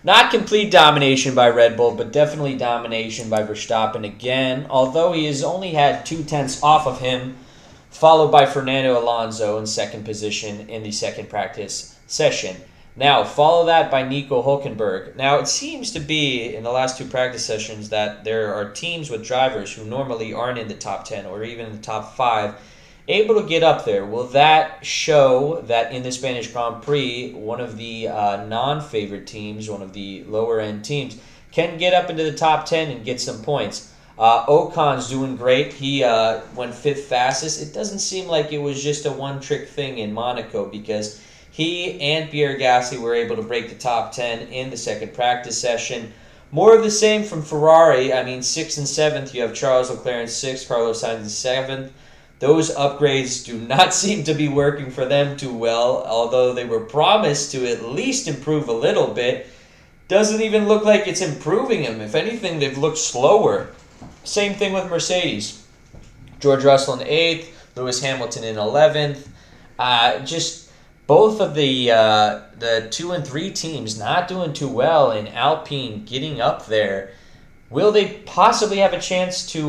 Not complete domination by Red Bull, but definitely domination by Verstappen again, although he has only had 2/10 off of him, followed by Fernando Alonso in second position in the second practice session. Now, follow that by Nico Hülkenberg. Now, it seems to be in the last two practice sessions that there are teams with drivers who normally aren't in the top 10 or even in the top 5 able to get up there. Will that show that in the Spanish Grand Prix, one of the non-favored teams, one of the lower-end teams, can get up into the top 10 and get some points? Ocon's doing great. He went 5th fastest. It doesn't seem like it was just a one-trick thing in Monaco because he and Pierre Gasly were able to break the top 10 in the second practice session. More of the same from Ferrari. I mean, 6th and 7th, you have Charles Leclerc in 6th, Carlos Sainz in 7th. Those upgrades do not seem to be working for them too well, although they were promised to at least improve a little bit. Doesn't even look like it's improving them. If anything, they've looked slower. Same thing with Mercedes. George Russell in 8th, Lewis Hamilton in 11th. Just both of the 2 and 3 teams not doing too well, and Alpine getting up there. Will they possibly have a chance to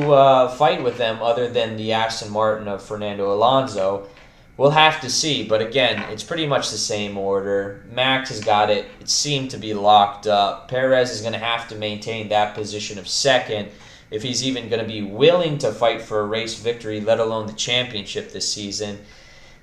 fight with them other than the Aston Martin of Fernando Alonso? We'll have to see. But again, it's pretty much the same order. Max has got it. It seemed to be locked up. Perez is going to have to maintain that position of second if he's even going to be willing to fight for a race victory, let alone the championship this season.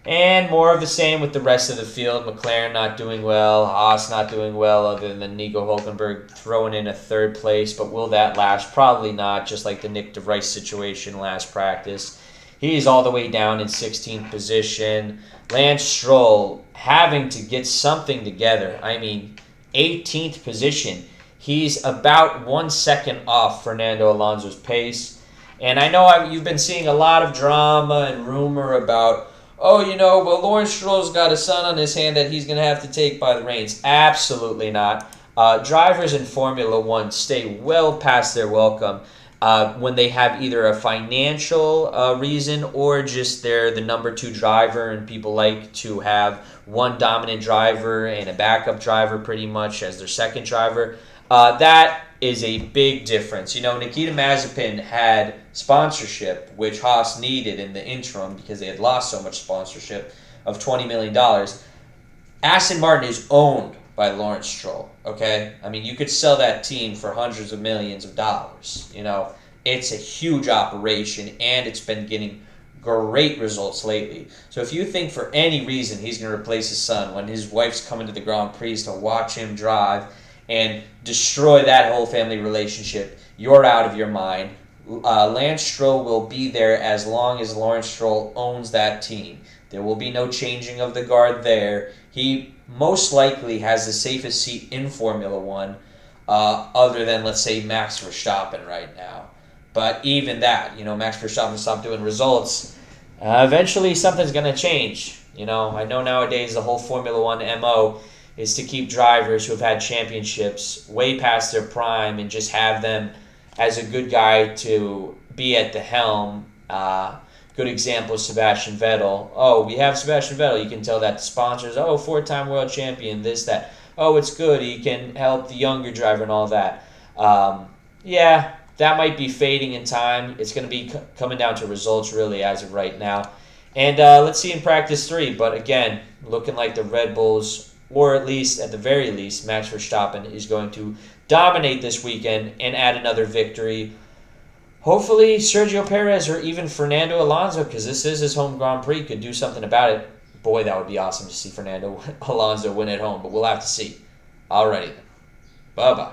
And more of the same with the rest of the field. McLaren not doing well. Haas not doing well other than Nico Hülkenberg throwing in a 3rd place. But will that last? Probably not, just like the Nick DeVries situation last practice. He's all the way down in 16th position. Lance Stroll having to get something together. I mean, 18th position. He's about 1 second off Fernando Alonso's pace. And I know you've been seeing a lot of drama and rumor about, Lawrence Stroll's got a son on his hand that he's going to have to take by the reins. Absolutely not. Drivers in Formula One stay well past their welcome when they have either a financial reason or just they're the number 2 driver and people like to have one dominant driver and a backup driver pretty much as their second driver. That is a big difference. Nikita Mazepin had sponsorship, which Haas needed in the interim because they had lost so much sponsorship of $20 million. Aston Martin is owned by Lawrence Stroll, okay? I mean, you could sell that team for hundreds of millions of dollars. It's a huge operation, and it's been getting great results lately. So if you think for any reason he's going to replace his son when his wife's coming to the Grand Prix to watch him drive and destroy that whole family relationship, you're out of your mind. Lance Stroll will be there as long as Lawrence Stroll owns that team. There will be no changing of the guard there. He most likely has the safest seat in Formula One, other than, let's say, Max Verstappen right now. But even that, Max Verstappen stopped doing results. Eventually, something's going to change. I know nowadays the whole Formula One MO is to keep drivers who have had championships way past their prime and just have them as a good guy to be at the helm. Good example is Sebastian Vettel. Oh, we have Sebastian Vettel. You can tell that the sponsors, 4-time world champion, this, that. Oh, it's good. He can help the younger driver and all that. That might be fading in time. It's going to be coming down to results really as of right now. And let's see in practice 3. But again, looking like the Red Bulls, or at least, at the very least, Max Verstappen is going to dominate this weekend and add another victory. Hopefully, Sergio Perez or even Fernando Alonso, because this is his home Grand Prix, could do something about it. Boy, that would be awesome to see Fernando Alonso win at home, but we'll have to see. Alrighty then. Bye-bye.